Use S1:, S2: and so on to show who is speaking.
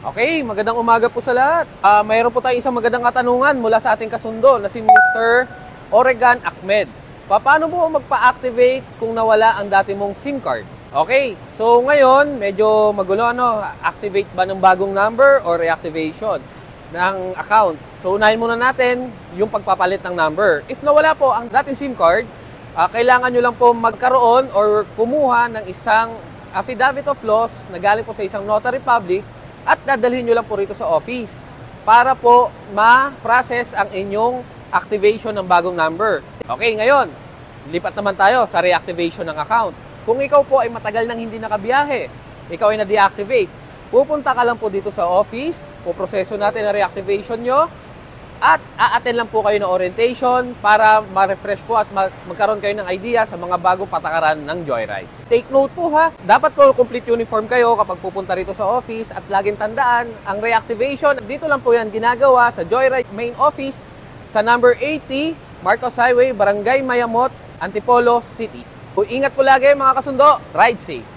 S1: Okay, magandang umaga po sa lahat. Mayroon po tayong isang magandang katanungan mula sa ating kasundo na si Mr. Oregan Ahmed. Paano po magpa-activate kung nawala ang dati mong SIM card? Okay, so ngayon medyo magulo activate ba ng bagong number or reactivation ng account? So unahin muna natin yung pagpapalit ng number. If nawala po ang dating SIM card, kailangan nyo lang po magkaroon or kumuha ng isang affidavit of loss na galing po sa isang notary public at dadalhin nyo lang po rito sa office para po ma-process ang inyong activation ng bagong number. Okay, ngayon, lipat naman tayo sa reactivation ng account. Kung ikaw po ay matagal nang hindi nakabiyahe, ikaw ay na-deactivate, pupunta ka lang po dito sa office, puproseso natin ang reactivation nyo, at a-attend lang po kayo ng orientation para ma-refresh po at magkaroon kayo ng idea sa mga bagong patakaran ng Joyride. Take note po ha, dapat po complete uniform kayo kapag pupunta rito sa office at laging tandaan, ang reactivation, dito lang po yan ginagawa sa Joyride Main Office sa number 80, Marcos Highway, Barangay Mayamot, Antipolo City. Ingat po lagi mga kasundo, ride safe!